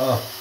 Oh.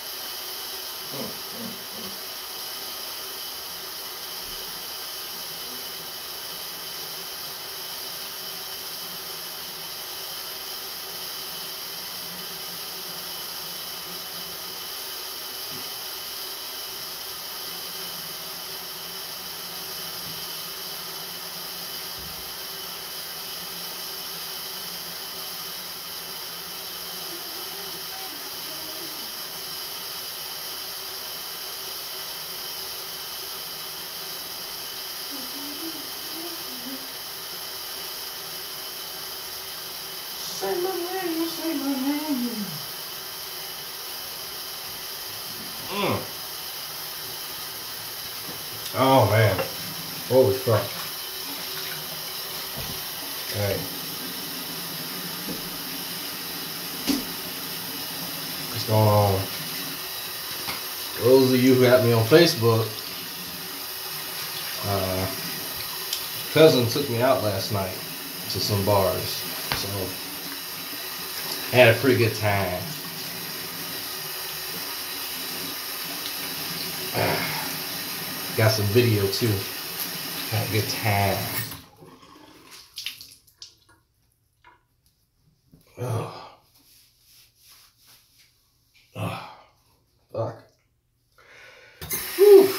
Say my name, say my name. Oh man. Holy fuck. Hey. What's going on? Those of you who have me on Facebook, cousin took me out last night to some bars. So had a pretty good time. Got some video too. Had a good time. Oh. Oh. Fuck. Whew.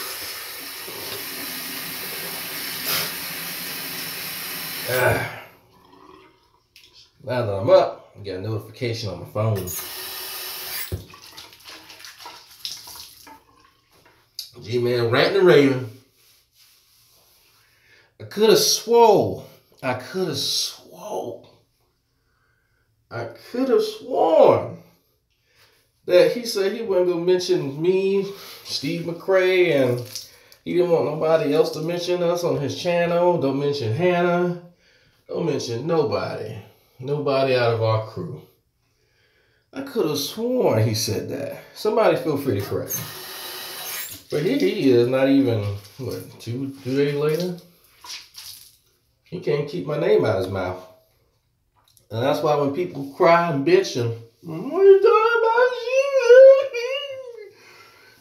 Now that I'm up, I got a notification on my phone. Gman ranting and raving. I could have swore that he said he wasn't gonna mention me, Steve McRae, and he didn't want nobody else to mention us on his channel. Don't mention Hannah. Don't mention nobody. Nobody out of our crew. I could have sworn he said that. Somebody feel free to correct me. But here he is, not even, what, two days later? He can't keep my name out of his mouth. And that's why when people cry and bitch and, what are you talking about shit?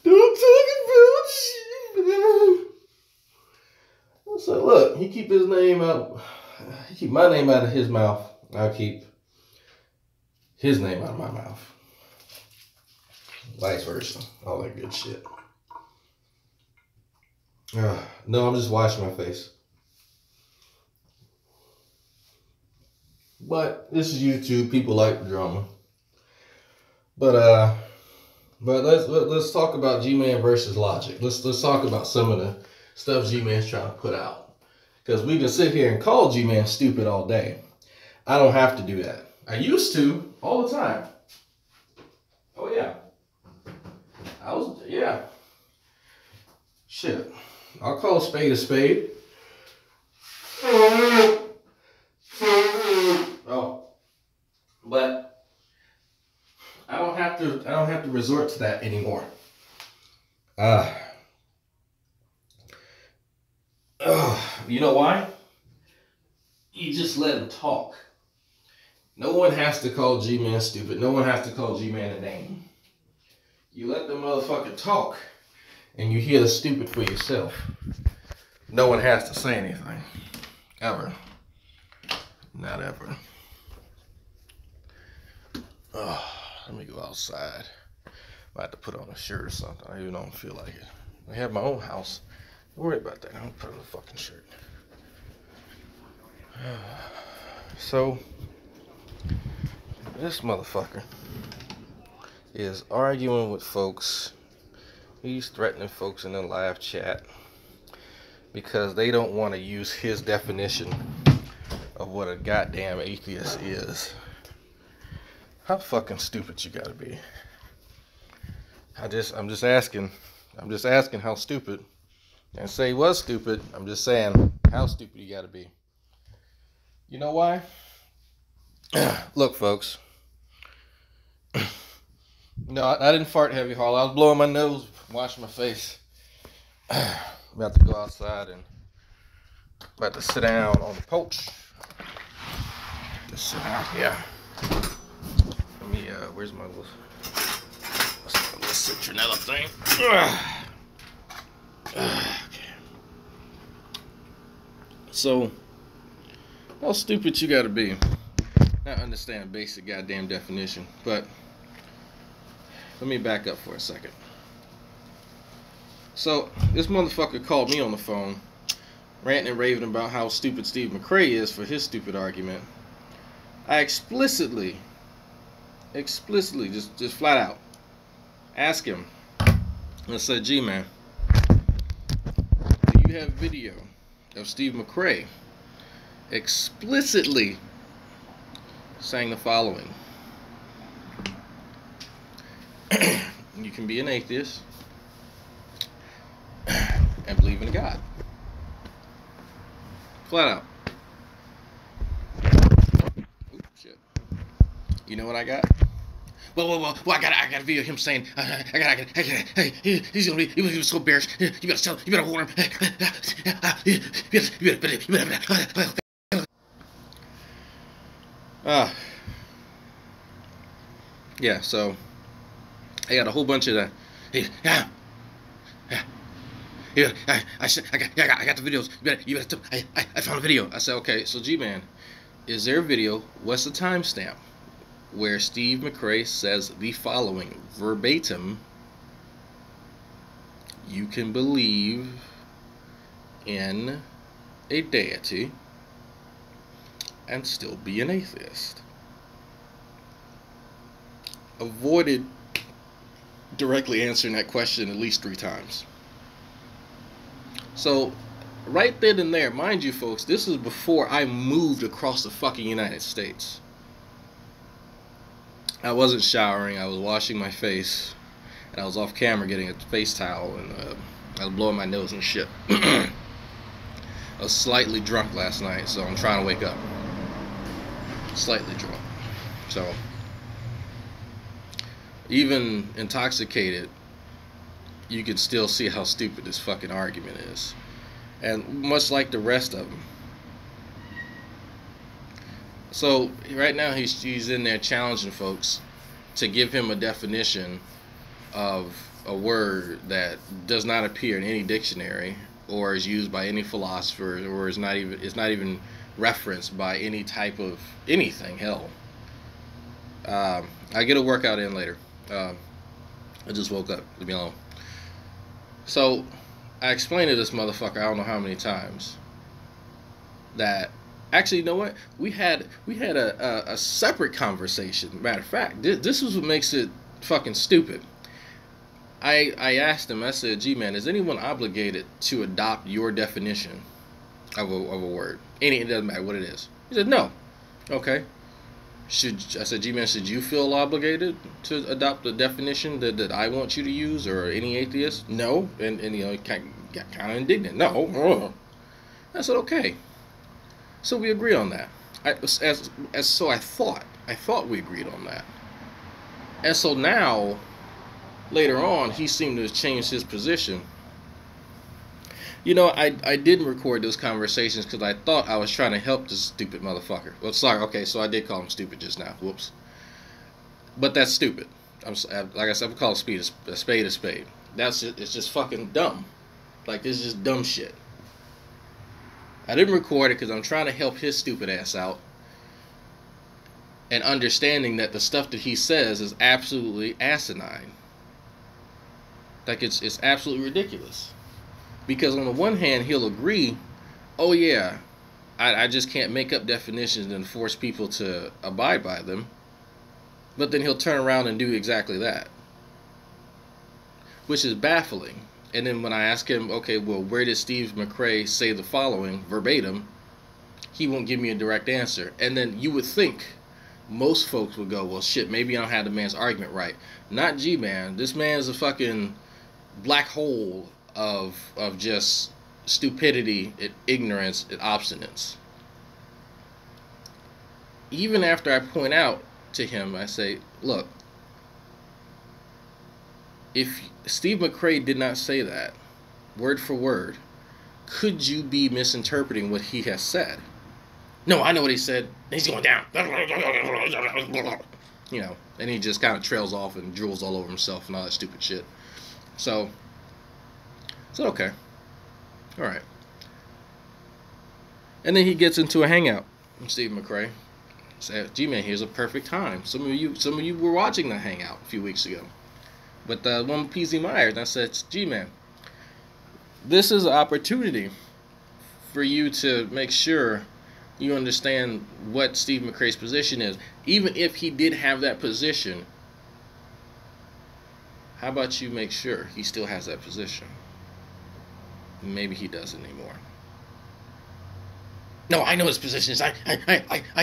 Don't talk about shit, man. I said, look, he keep his name out, he keep my name out of his mouth. I'll keep his name out of my mouth. Vice versa. All that good shit. No, I'm just washing my face. But this is YouTube. People like the drama. But let's talk about Gman Vs Logic. Let's talk about some of the stuff Gman's trying to put out. Because we can sit here and call Gman stupid all day. I don't have to do that. I used to all the time. Oh yeah. Yeah. Shit. I'll call a spade a spade. Oh. But I don't have to resort to that anymore. You know why? You just let him talk. No one has to call Gman stupid. No one has to call Gman a name. You let the motherfucker talk, and you hear the stupid for yourself. No one has to say anything. Ever. Not ever. Oh, let me go outside. I have to put on a shirt or something. I even don't feel like it. I have my own house. Don't worry about that. I don't put on a fucking shirt. So, this motherfucker is arguing with folks. He's threatening folks in the live chat because they don't want to use his definition of what a goddamn atheist is. How fucking stupid you gotta be. I'm just asking how stupid. And say he was stupid. I'm just saying how stupid you gotta be. You know why? Look, folks. No, I didn't fart heavy, Harl. I was blowing my nose, washing my face. I'm about to go outside and about to sit down on the porch. Just sit down, yeah. Let me, where's my little... citronella thing. Okay. So, how stupid you gotta be? Not understand basic goddamn definition, but let me back up for a second. So, this motherfucker called me on the phone, ranting and raving about how stupid Steve McCrae is for his stupid argument. I explicitly, just flat out, asked him, I said, G-Man, do you have video of Steve McCrae explicitly saying the following? You can be an atheist and believe in God. Flat out. Oops, shit. You know what I got? Well, I got a video of him saying, hey, he's gonna be, he was so embarrassed. You better tell him, you better warn him. Yeah, so I got a whole bunch of that. Yeah, I got the videos. I found a video. I said, okay, so G-Man, is there a video? What's the timestamp where Steve McCrae says the following verbatim? You can believe in a deity and still be an atheist. Avoided directly answering that question at least 3 times. So, right then and there, mind you folks, this is before I moved across the fucking United States. I wasn't showering, I was washing my face, and I was off camera getting a face towel, and I was blowing my nose and shit. I was slightly drunk last night, so I'm trying to wake up. Slightly drunk. So, even intoxicated, you can still see how stupid this fucking argument is. And much like the rest of them. So, right now he's in there challenging folks to give him a definition of a word that does not appear in any dictionary or is used by any philosopher or is not even referenced by any type of anything, hell. I get a workout in later. I just woke up, leave me alone. So, I explained to this motherfucker, I don't know how many times, that, actually, you know what? We had a separate conversation. Matter of fact, this is what makes it fucking stupid. I asked him, I said, G-Man, is anyone obligated to adopt your definition of a word? It doesn't matter what it is. He said, no. Okay. I said, G-Man, should you feel obligated to adopt the definition that I want you to use, or any atheist? No. And you know, he got kind of indignant. No. I said, okay. So we agree on that. So I thought we agreed on that. And so now, later on, he seemed to have changed his position. You know, I didn't record those conversations because I thought I was trying to help this stupid motherfucker. Well, sorry, okay, so I did call him stupid just now. Whoops. But that's stupid. Like I said, I'm calling a spade a spade. It's just fucking dumb. Like, it's just dumb shit. I didn't record it because I'm trying to help his stupid ass out. And understanding that the stuff that he says is absolutely asinine. Like, it's absolutely ridiculous. Because on the one hand, he'll agree, oh yeah, I just can't make up definitions and force people to abide by them. But then he'll turn around and do exactly that. Which is baffling. And then when I ask him, okay, well, where did Steve McCrae say the following, verbatim, he won't give me a direct answer. And then you would think most folks would go, well, shit, maybe I don't have the man's argument right. Not G-Man. This man's a fucking black hole of just stupidity, and ignorance, and obstinance. Even after I point out to him, I say, look, if Steve McCrae did not say that, word for word, could you be misinterpreting what he has said? No, I know what he said. He's going down. you know, and he just kind of trails off and drools all over himself and all that stupid shit. So, okay, all right. And then he gets into a hangout with Steve McRae. Said, G-Man, here's a perfect time. Some of you were watching the hangout a few weeks ago. But the one with PZ Myers, and I said, G-Man, this is an opportunity for you to make sure you understand what Steve McRae's position is. Even if he did have that position, how about you make sure he still has that position? Maybe he doesn't anymore. No, I know his position is. I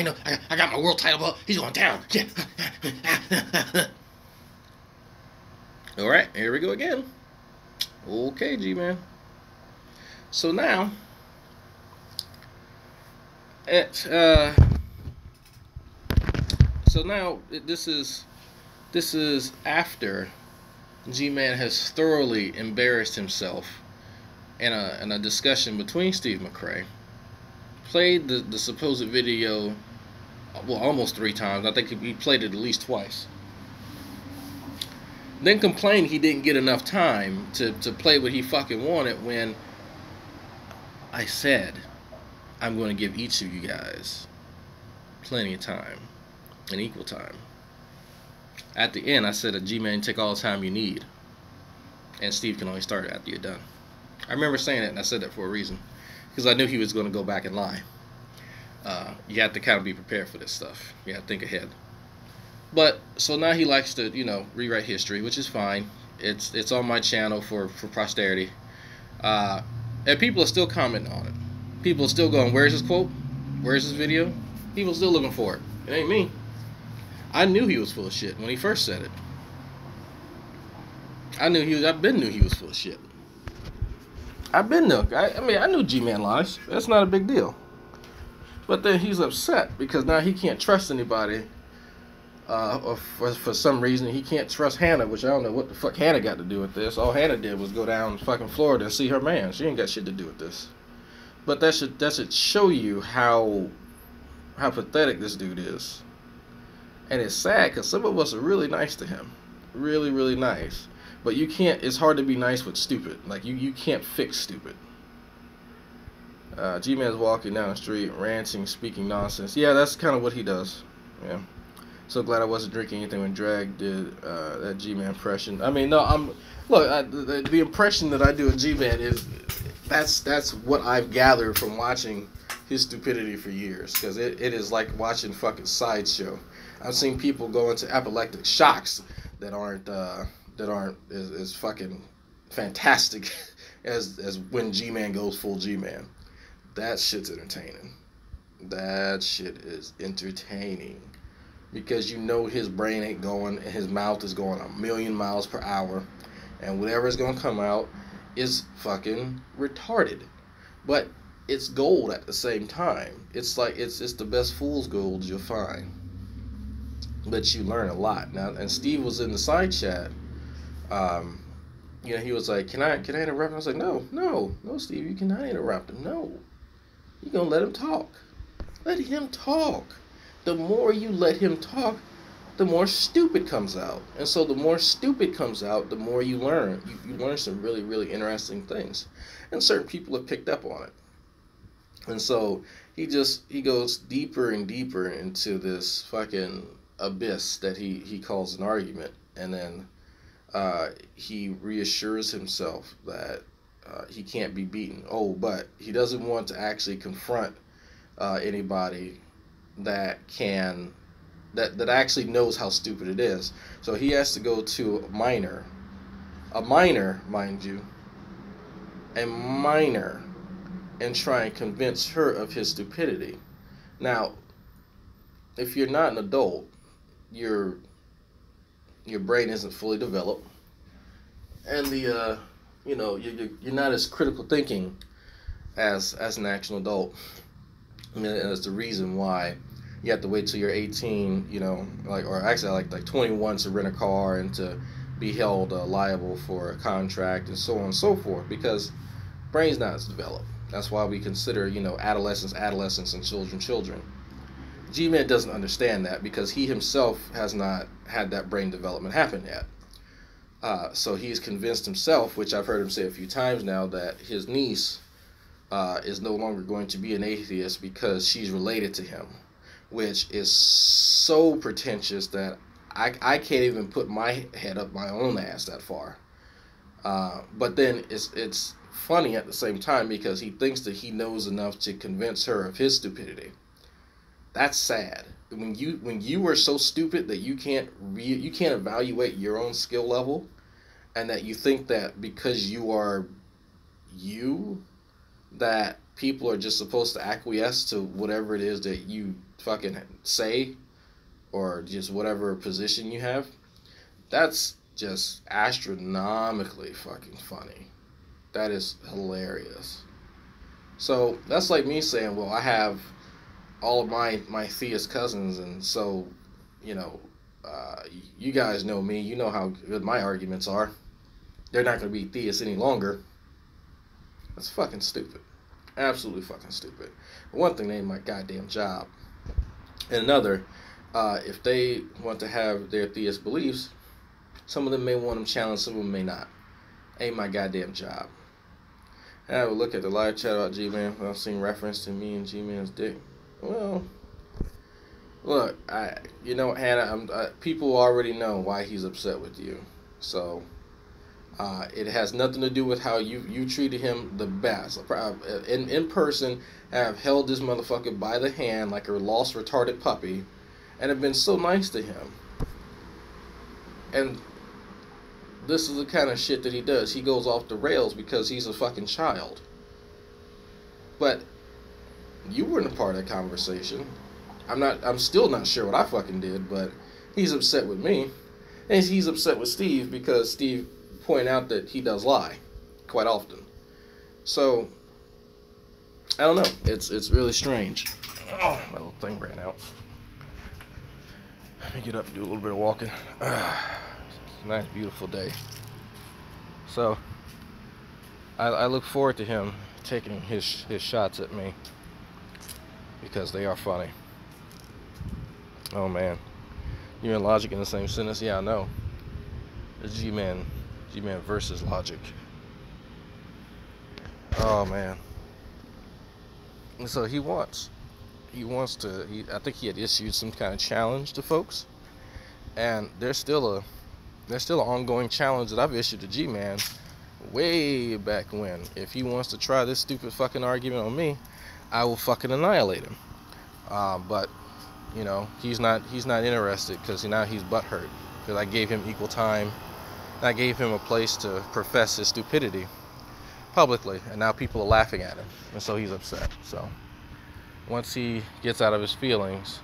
know. I got my world title belt. He's going down. Yeah. All right, here we go again. Okay, G-Man. So now, this is after G-Man has thoroughly embarrassed himself in a discussion between Steve McRae. Played the supposed video, well, almost 3 times. I think he played it at least twice. Then complained he didn't get enough time to play what he fucking wanted, when I said I'm going to give each of you guys plenty of time, and equal time. At the end, I said, G-Man, take all the time you need, and Steve can only start after you're done. I remember saying that, and I said that for a reason, because I knew he was going to go back and lie. You have to kind of be prepared for this stuff. You have to think ahead. But so now he likes to, you know, rewrite history, which is fine. It's on my channel for posterity, and people are still commenting on it. People are still going, "Where's his quote? Where's his video?" People are still looking for it. It ain't me. I knew he was full of shit when he first said it. I knew he was full of shit. I knew G-Man lies. That's not a big deal. But then he's upset because now he can't trust anybody. Or for some reason he can't trust Hannah, which I don't know what the fuck Hannah got to do with this. All Hannah did was go down to fucking Florida and see her man. She ain't got shit to do with this. But that should show you how pathetic this dude is. And it's sad because some of us are really nice to him. Really, really nice. But you can't, it's hard to be nice with stupid. Like, you can't fix stupid. G-Man's walking down the street, ranting, speaking nonsense. Yeah, that's kind of what he does. Yeah. So glad I wasn't drinking anything when Drag did that G-Man impression. I mean, no, the impression that I do of G-Man is, that's what I've gathered from watching his stupidity for years. Because it is like watching fucking Sideshow. I've seen people go into apoplectic shocks that aren't as fucking fantastic as when G-Man goes full G-Man. That shit's entertaining. That shit is entertaining. Because you know his brain ain't going, and his mouth is going 1,000,000 miles per hour, and whatever is going to come out is fucking retarded. But it's gold at the same time. It's like, it's the best fool's gold you'll find. But you learn a lot. Now, and Steve was in the side chat. You know, he was like, can I interrupt him? I was like, no, Steve, you cannot interrupt him. No. You're going to let him talk. Let him talk. The more you let him talk, the more stupid comes out. And so the more stupid comes out, the more you learn. You learn some really, really interesting things. And certain people have picked up on it. And so he goes deeper and deeper into this fucking abyss that he calls an argument. And then he reassures himself that he can't be beaten. Oh, but he doesn't want to actually confront anybody that actually knows how stupid it is. So he has to go to a minor, mind you, a minor, and try and convince her of his stupidity. Now, if you're not an adult, your brain isn't fully developed, and you're not as critical thinking as an actual adult. And that's the reason why you have to wait till you're 18, like 21 to rent a car and to be held liable for a contract and so on and so forth, because brain's not as developed. That's why we consider, adolescents, and children. Gman doesn't understand that because he himself has not had that brain development happen yet. So he's convinced himself, which I've heard him say a few times now, that his niece is no longer going to be an atheist because she's related to him, which is so pretentious that I can't even put my head up my own ass that far. But then it's funny at the same time because he thinks that he knows enough to convince her of his stupidity. That's sad. When you are so stupid that you can't evaluate your own skill level, and that you think that because you are you, that people are just supposed to acquiesce to whatever it is that you fucking say, or just whatever position you have, that's just astronomically fucking funny. That is hilarious. So that's like me saying, well, I have all of my theist cousins, and so, you know, you guys know me, you know how good my arguments are. They're not going to be theists any longer. That's fucking stupid. Absolutely fucking stupid. One thing, they ain't my goddamn job. And another, if they want to have their theist beliefs, some of them may want them challenged, some of them may not. Ain't my goddamn job. And I would look at the live chat about Gman. I've seen reference to me and Gman's dick. Well, look, you know, Hannah, people already know why he's upset with you. So, it has nothing to do with how you treated him the best. In person, I have held this motherfucker by the hand like a lost retarded puppy, and have been so nice to him. And this is the kind of shit that he does. He goes off the rails because he's a fucking child. But you weren't a part of that conversation. I'm still not sure what I fucking did, but he's upset with me. And he's upset with Steve because Steve pointed out that he does lie quite often. So, I don't know. It's really strange. Oh, my little thing ran out. Let me get up and do a little bit of walking. It's a nice, beautiful day. So, I look forward to him taking his shots at me, because they are funny. Oh man, you and Logic in the same sentence? Yeah, I know. It's Gman Vs Logic. Oh man. And so he wants to. I think he had issued some kind of challenge to folks, and there's still an ongoing challenge that I've issued to Gman way back when. If he wants to try this stupid fucking argument on me, I will fucking annihilate him. But you know, he's not interested because now he's butthurt because I gave him equal time. I gave him a place to profess his stupidity publicly, and now people are laughing at him, and so he's upset. So once he gets out of his feelings,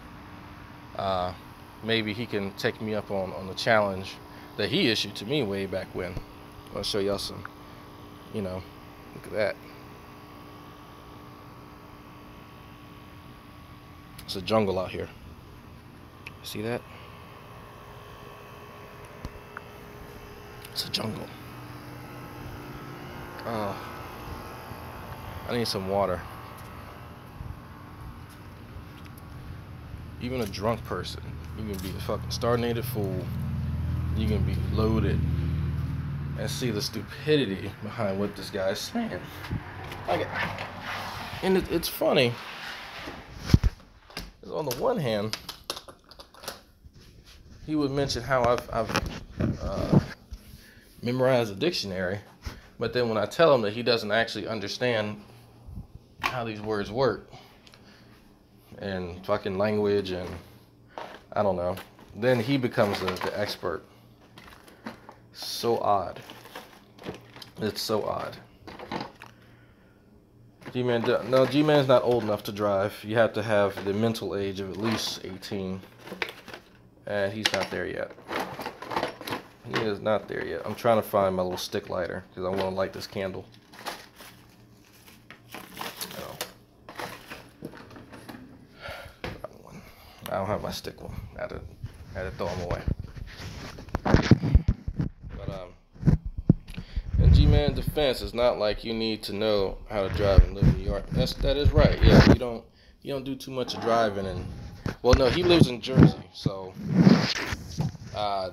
maybe he can take me up on the challenge that he issued to me way back when. I'll show y'all some, you know, look at that. It's a jungle out here. See that? It's a jungle. Oh, I need some water. Even a drunk person, you can be a fucking star-nated fool. You can be loaded and see the stupidity behind what this guy is saying. And it's funny. On the one hand, he would mention how I've memorized a dictionary, but then when I tell him that he doesn't actually understand how these words work and fucking language and I don't know, then he becomes the expert. So odd. It's so odd. Gman's not old enough to drive. You have to have the mental age of at least 18. And he's not there yet. He is not there yet. I'm trying to find my little stick lighter because I want to light this candle. Oh. I don't have my stick one. I had to throw them away. In Gman's defense, it's not like you need to know how to drive and live in New York. That is right. Yeah, you don't do too much of driving Well, no, he lives in Jersey, so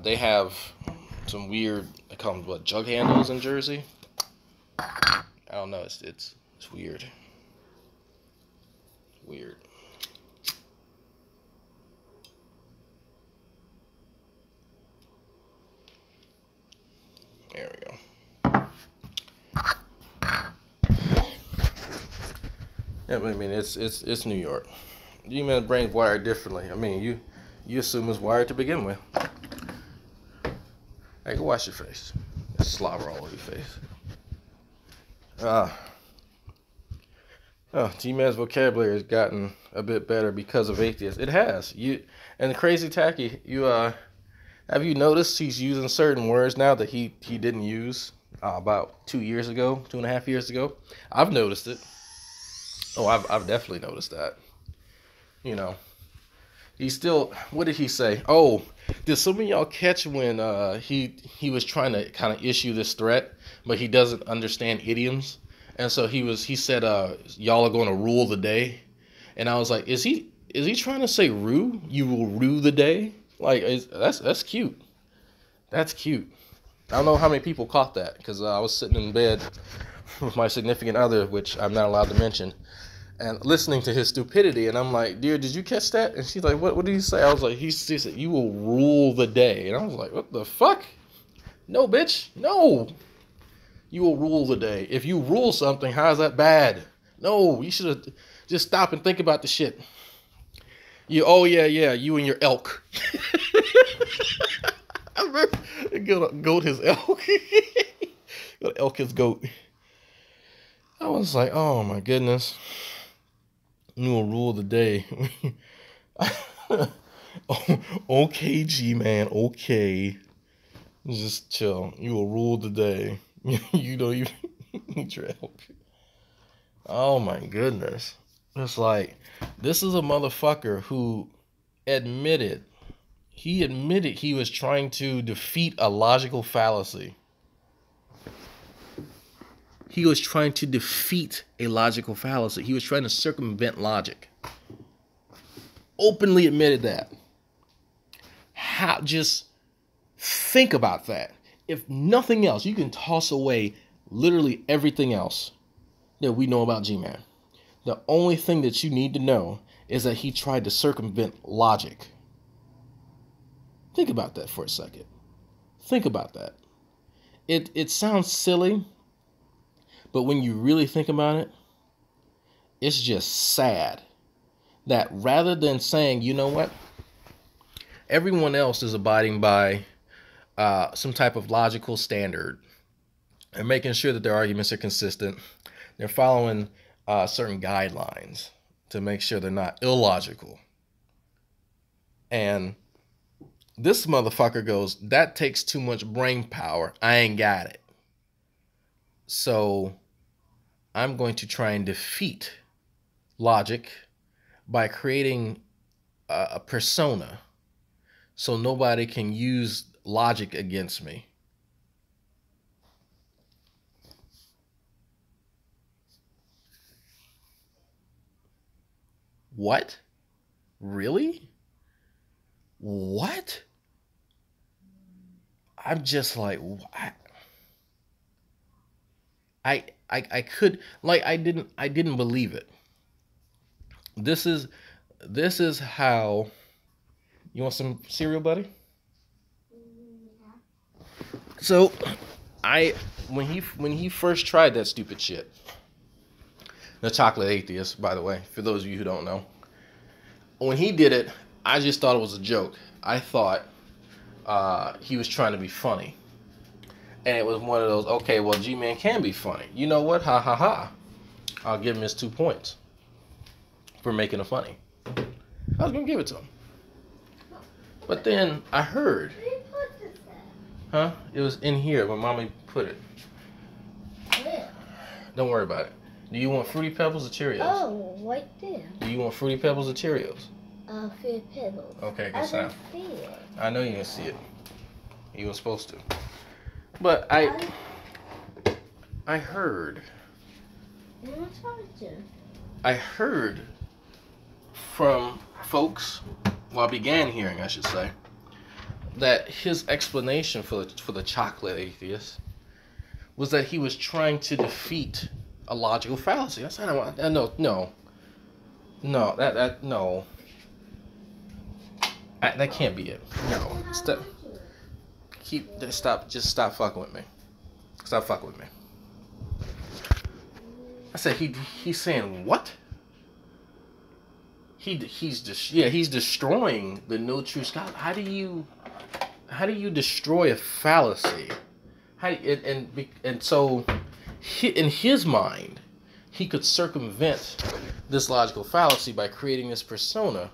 they have some weird. They call them what, jug handles in Jersey. I don't know. It's weird. Weird. There we go. Yeah, but I mean, it's New York. Gman's brain's wired differently. I mean, you assume it's wired to begin with. Hey, go wash your face. There's slobber all over your face. Gman's vocabulary has gotten a bit better because of atheists. It has. And the crazy tacky. Have you noticed he's using certain words now that he didn't use about 2 years ago, 2.5 years ago? I've noticed it. Oh, I've definitely noticed that. You know, he still. What did he say? Oh, did some of y'all catch when he was trying to kind of issue this threat, but he doesn't understand idioms, and so he said y'all are going to rule the day, and I was like, is he trying to say rue? You will rue the day? Like that's cute. That's cute. I don't know how many people caught that because I was sitting in bed with my significant other, which I'm not allowed to mention, and listening to his stupidity, and I'm like, dear, did you catch that? And she's like, what did he say? I was like, he said, you will rule the day. And I was like, what the fuck? No, bitch, no. You will rule the day. If you rule something, how is that bad? No, you should have just stop and think about the shit. Oh yeah, you and your elk. I remember, goat his elk. Elk his goat. I was like, oh my goodness. You will rule the day. Okay, G-Man, okay. Just chill. You will rule the day. You don't even need your help. Oh my goodness. It's like, this is a motherfucker who admitted he was trying to defeat a logical fallacy. He was trying to defeat a logical fallacy. He was trying to circumvent logic. Openly admitted that. Just think about that. If nothing else, you can toss away literally everything else that we know about G-Man. The only thing that you need to know is that he tried to circumvent logic. Think about that for a second. Think about that. It sounds silly, but when you really think about it, it's just sad that rather than saying, you know what, everyone else is abiding by some type of logical standard and making sure that their arguments are consistent. They're following certain guidelines to make sure they're not illogical. And this motherfucker goes, that takes too much brain power. I ain't got it. So I'm going to try and defeat logic by creating a persona so nobody can use logic against me. What? Really? What? I'm just like, I could, like, I didn't believe it. This is how. You want some cereal, buddy? So, when he first tried that stupid shit, the chocolate atheist, by the way, for those of you who don't know, when he did it, I just thought it was a joke. I thought he was trying to be funny, and it was one of those, okay, well, G-Man can be funny. You know what? Ha ha ha! I'll give him his 2 points for making it funny. I was gonna give it to him. But then I heard. Where you put this at? Huh? It was in here when Mommy put it. Where? Don't worry about it. Do you want Fruity Pebbles or Cheerios? Oh, right there. Do you want Fruity Pebbles or Cheerios? Fruity Pebbles. Okay, I good sound. don't see it. I know you didn't see it. You were supposed to. But I heard. I'm not talking to. I heard from folks, well, I began hearing, I should say, that his explanation for the chocolate atheist was that he was trying to defeat a logical fallacy. I said, no, that can't be it. No, just stop fucking with me. Stop fucking with me. I said, he's saying what? He's destroying the no true scholar. How do you destroy a fallacy? So in his mind, he could circumvent this logical fallacy by creating this persona.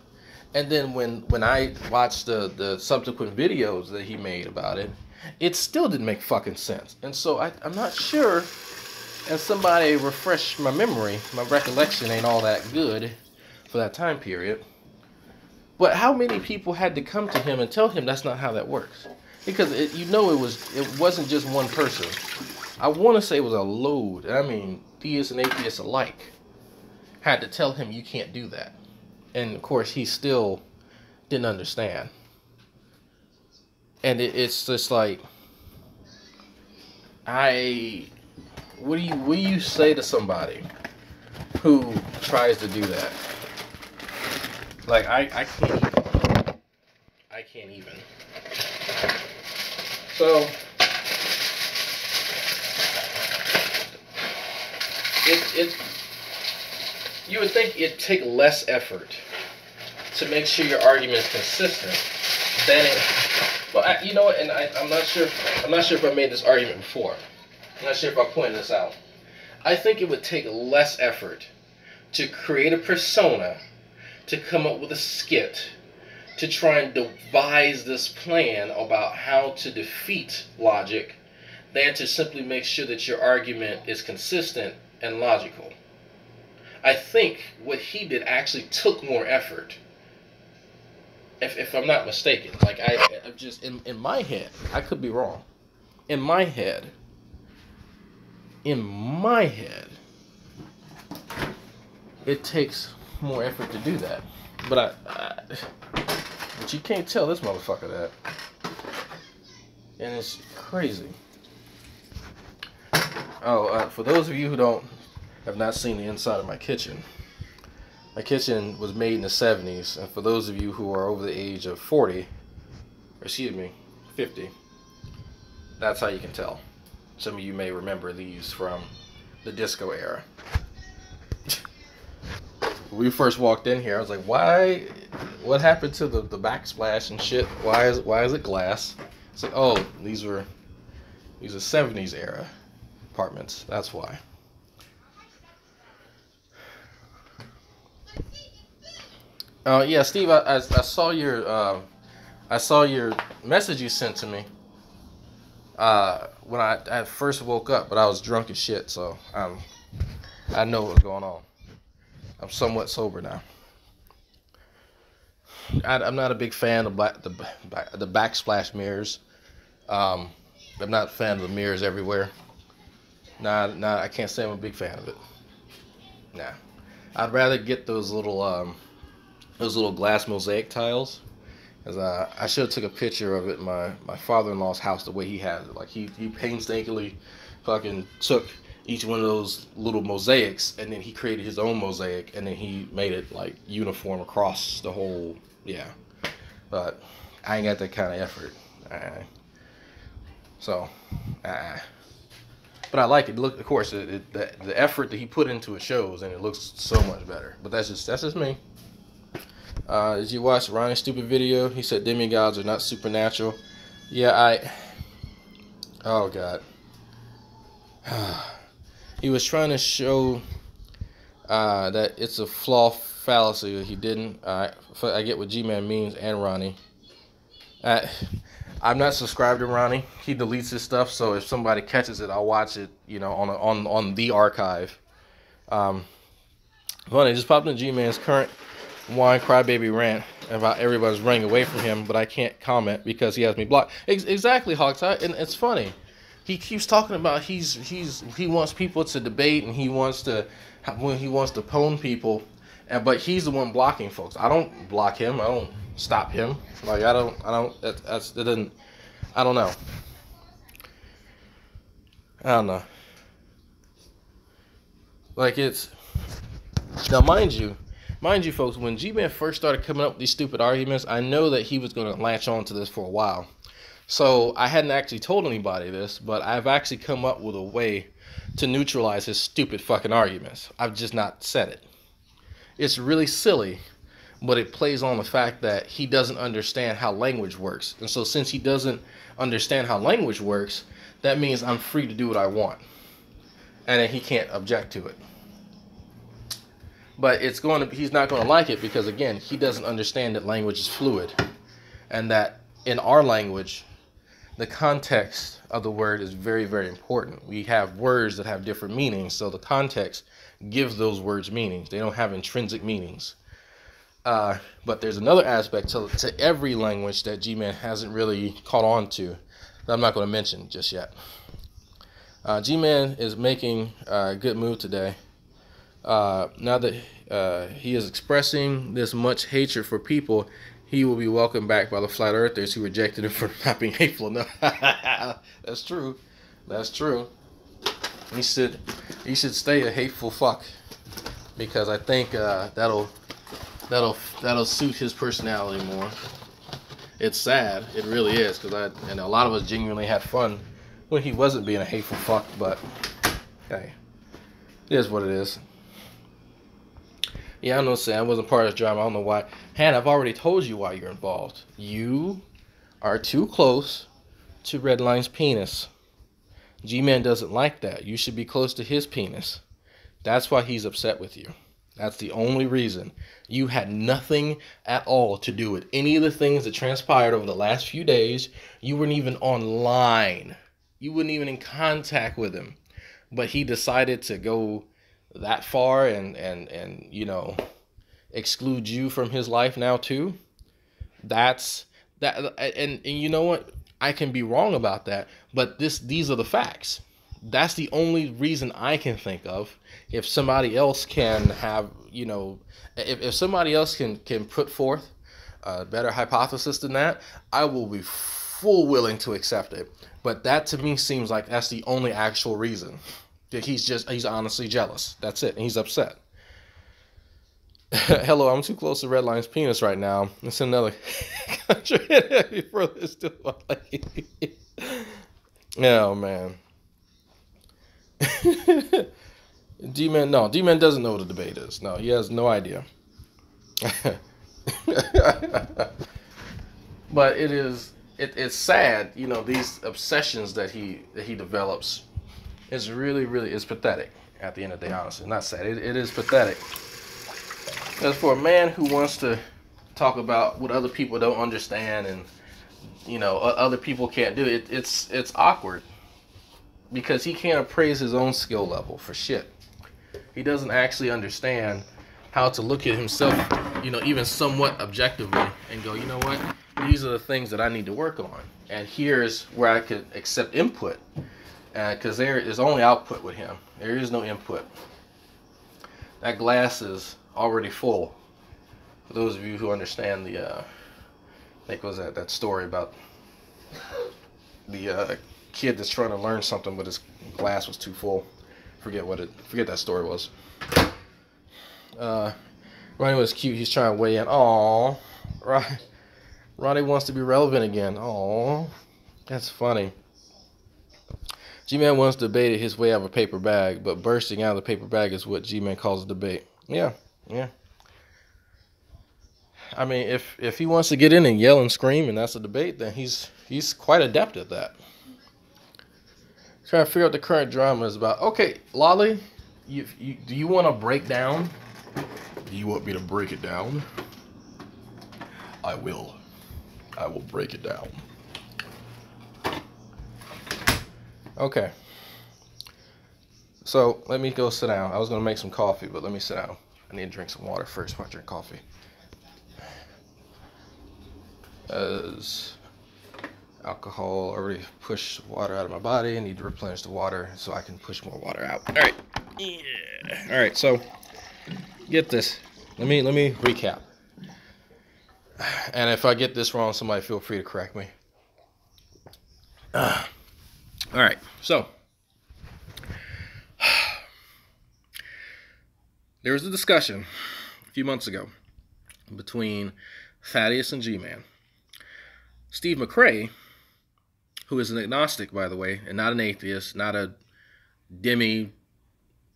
And then when I watched the subsequent videos that he made about it, it still didn't make fucking sense. And so I'm not sure, and somebody refresh my memory, my recollection ain't all that good for that time period. But how many people had to come to him and tell him that's not how that works? Because it wasn't just one person. I want to say it was a load. I mean, theists and atheists alike had to tell him you can't do that. And of course, he still didn't understand. And it's just like, what do you say to somebody who tries to do that? Like, I can't even. So you would think it'd take less effort to make sure your argument is consistent than it. Well, you know what? And I'm not sure if I made this argument before. I'm not sure if I pointed this out. I think it would take less effort to create a persona, to come up with a skit, to try and devise this plan about how to defeat logic, than to simply make sure that your argument is consistent and logical. I think what he did actually took more effort, if I'm not mistaken. Like, I'm just in my head, I could be wrong. In my head, it takes more effort to do that. But but you can't tell this motherfucker that, and it's crazy. Oh, for those of you who have not seen the inside of my kitchen was made in the 70s, and for those of you who are over the age of 50, that's how you can tell. Some of you may remember these from the disco era. When we first walked in here, I was like, why? What happened to the backsplash and shit? Why is it glass? It's like, oh, these are 70s era apartments. That's why. Yeah, Steve, I saw your message you sent to me when I first woke up, but I was drunk as shit, so I know what's going on. I'm somewhat sober now. I'm not a big fan of the backsplash mirrors. I'm not a fan of the mirrors everywhere. Nah, I can't say I'm a big fan of it. Nah, I'd rather get those little glass mosaic tiles. Cause I should have took a picture of it in my father-in-law's house, the way he has it. Like, he painstakingly fucking took each one of those little mosaics, and then he created his own mosaic, and then he made it like uniform across the whole. Yeah, but I ain't got that kind of effort. But I like it. Look, of course, the effort that he put into it shows, and it looks so much better. But that's just me. Did you watch Ronnie's stupid video? He said demigods are not supernatural. Yeah, oh God. He was trying to show that it's a flaw fallacy. He didn't. I get what Gman means, and Ronnie. I'm not subscribed to Ronnie. He deletes his stuff, so if somebody catches it, I'll watch it. You know, on the archive. Funny, just popped in Gman's current whine crybaby rant about everybody's running away from him, but I can't comment because he has me blocked. Exactly, Hogtie, and it's funny. He keeps talking about he wants people to debate, and he wants to pwn people, but he's the one blocking folks. I don't block him. I don't stop him. Like I don't. It doesn't. I don't know. I don't know. Like it's now, mind you, folks. When Gman first started coming up with these stupid arguments, I know that he was going to latch on to this for a while. So I hadn't actually told anybody this, but I've actually come up with a way to neutralize his stupid fucking arguments. I've just not said it. It's really silly, but it plays on the fact that he doesn't understand how language works. And so since he doesn't understand how language works, that means I'm free to do what I want. And then he can't object to it. But he's not going to like it because, again, he doesn't understand that language is fluid. And that in our language, the context of the word is very, very important. We have words that have different meanings, so the context gives those words meanings. They don't have intrinsic meanings. But there's another aspect to every language that Gman hasn't really caught on to that I'm not going to mention just yet. Gman is making a good move today. Now that he is expressing this much hatred for people, he will be welcomed back by the flat earthers who rejected him for not being hateful enough. That's true. That's true. He should stay a hateful fuck, because I think that'll suit his personality more. It's sad, it really is, because and a lot of us genuinely had fun when he wasn't being a hateful fuck. But hey, it is what it is. Yeah, I know, Sam. I wasn't part of this drama. I don't know why. Han, I've already told you why you're involved. You are too close to Redline's penis. G-Man doesn't like that. You should be close to his penis. That's why he's upset with you. That's the only reason. You had nothing at all to do with any of the things that transpired over the last few days. You weren't even online. You weren't even in contact with him. But he decided to go that far and you know, exclude you from his life now too. That's that. And you know what? I can be wrong about that, but these are the facts. That's the only reason I can think of. If somebody else can have, you know, if somebody else can put forth a better hypothesis than that, I will be full willing to accept it. But that to me seems like that's the only actual reason. That he's honestly jealous. That's it. And he's upset. Hello, I'm too close to Redline's penis right now. It's another country. Oh, man. D-Man doesn't know what a debate is. No, he has no idea. But it's sad, you know, these obsessions that he develops. It's really, it's pathetic at the end of the day, honestly. Not sad. It is pathetic. Because for a man who wants to talk about what other people don't understand and, you know, other people can't do it, it's awkward. Because he can't appraise his own skill level for shit. He doesn't actually understand how to look at himself, you know, even somewhat objectively and go, you know what? These are the things that I need to work on. And here's where I could accept input. Because there is only output with him. There is no input. That glass is already full. For those of you who understand the, I think it was that story about the kid that's trying to learn something, but his glass was too full. Forget that story was. Ronnie was cute. He's trying to weigh in. Aww, Ronnie wants to be relevant again. Aww, that's funny. G-Man once debated his way out of a paper bag, but bursting out of the paper bag is what G-Man calls a debate. Yeah. I mean, if he wants to get in and yell and scream and that's a debate, then he's quite adept at that. Trying to figure out the current drama is about. Okay, Lolly, do you want to break down? Do you want me to break it down? I will break it down. Okay. So let me go sit down. I was gonna make some coffee, but let me sit down. I need to drink some water first before I drink coffee. As alcohol already pushed water out of my body, I need to replenish the water so I can push more water out. All right. Yeah. All right. So get this. let me recap. And if I get this wrong, somebody feel free to correct me. All right, so there was a discussion a few months ago between Thaddeus and Gman. Steve McCrae, who is an agnostic, by the way, and not an atheist, not a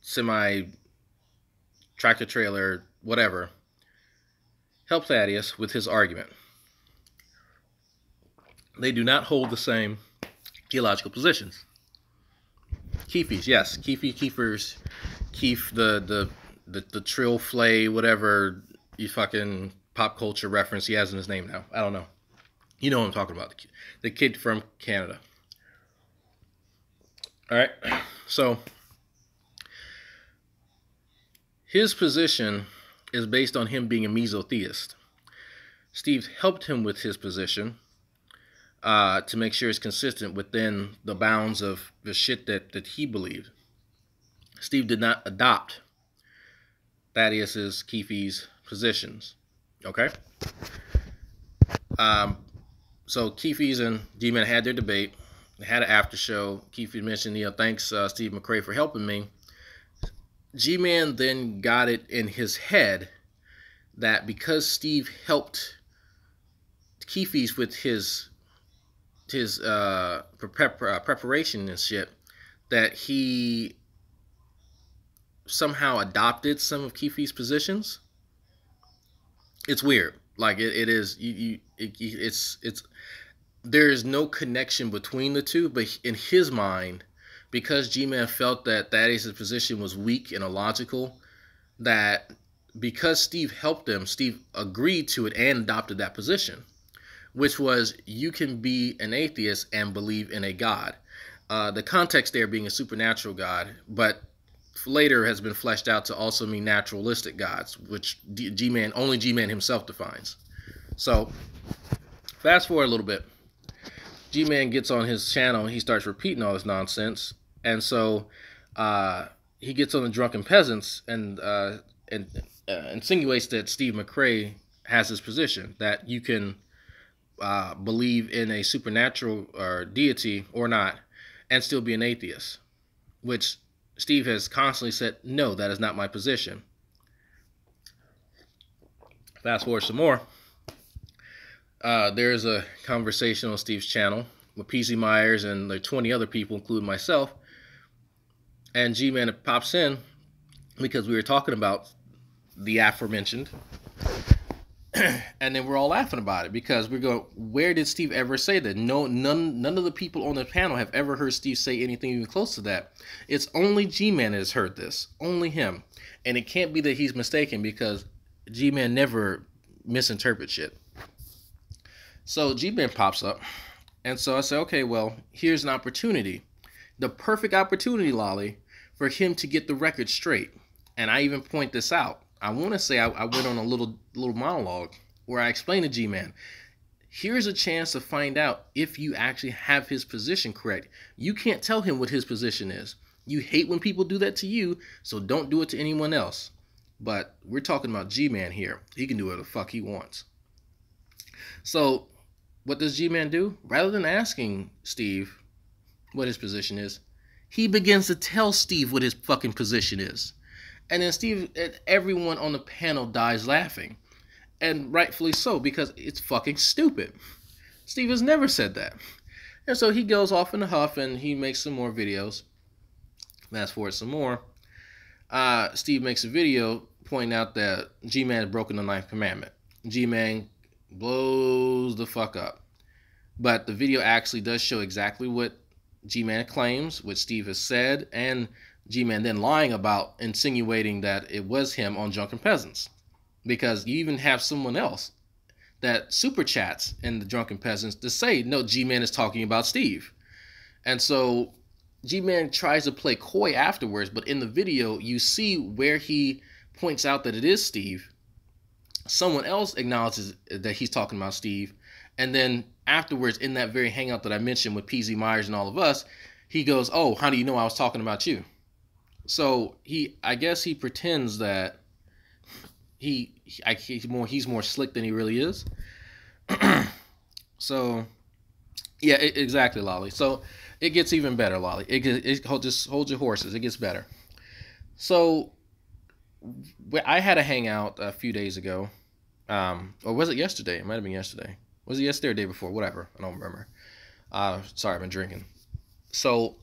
semi-tractor trailer, whatever, helped Thaddeus with his argument. They do not hold the same theological positions. Keefies, yes. Keefers, Keef, the Trill Flay, whatever you fucking pop culture reference he has in his name now. I don't know. You know what I'm talking about. The kid from Canada. All right. So his position is based on him being a mesotheist. Steve helped him with his position to make sure it's consistent within the bounds of the shit that he believed. Steve did not adopt Thaddeus's, Keefe's positions. Okay? So Keefe's and Gman had their debate. They had an after show. Keefe mentioned, thanks Steve McCrae for helping me. Gman then got it in his head that because Steve helped Keefe's with his preparation and shit, that he somehow adopted some of Keefe's positions. It's weird. Like it is. It's. There is no connection between the two, but in his mind, because Gman felt that Thaddeus' position was weak and illogical, that because Steve helped him, Steve agreed to it and adopted that position, which was you can be an atheist and believe in a God. The context there being a supernatural God, but later has been fleshed out to also mean naturalistic gods, which only Gman himself defines. So fast forward a little bit. Gman gets on his channel and he starts repeating all this nonsense, and so he gets on the Drunken Peasants and insinuates that Steve McCrae has his position that you can believe in a supernatural or deity or not and still be an atheist, which Steve has constantly said, no, that is not my position. Fast forward some more. There's a conversation on Steve's channel with PZ Myers and like 20 other people, including myself. And Gman pops in because we were talking about the aforementioned. And then we're all laughing about it because we're going, where did Steve ever say that? None of the people on the panel have ever heard Steve say anything even close to that. It's only Gman that has heard this. Only him. And it can't be that he's mistaken because Gman never misinterprets shit. So Gman pops up. And so I say, okay, well, here's an opportunity. The perfect opportunity, Lolly, for him to get the record straight. And I even point this out. I want to say I went on a little monologue where I explained to Gman, here's a chance to find out if you actually have his position correct. You can't tell him what his position is. You hate when people do that to you, so don't do it to anyone else. But we're talking about Gman here. He can do whatever the fuck he wants. So what does Gman do? Rather than asking Steve what his position is, he begins to tell Steve what his fucking position is. And then Steve, everyone on the panel dies laughing. And rightfully so, because it's fucking stupid. Steve has never said that. And so he goes off in a huff and he makes some more videos. Fast forward some more. Steve makes a video pointing out that Gman has broken the 9th commandment. Gman blows the fuck up. But the video actually does show exactly what Gman claims, what Steve has said, and Gman then lying about insinuating that it was him on Drunken Peasants. Because you even have someone else that super chats in the Drunken Peasants to say, no, Gman is talking about Steve. And so Gman tries to play coy afterwards, but in the video, you see where he points out that it is Steve. Someone else acknowledges that he's talking about Steve. And then afterwards, in that very hangout that I mentioned with PZ Myers and all of us, he goes, oh, how do you know I was talking about you? So I guess he pretends that he's more slick than he really is. So yeah, exactly, Lolly. So it gets even better, Lolly. Just hold your horses. It gets better. So I had a hangout a few days ago, or was it yesterday? It might have been yesterday. Was it yesterday or the day before? Whatever. I don't remember. Sorry, I've been drinking. So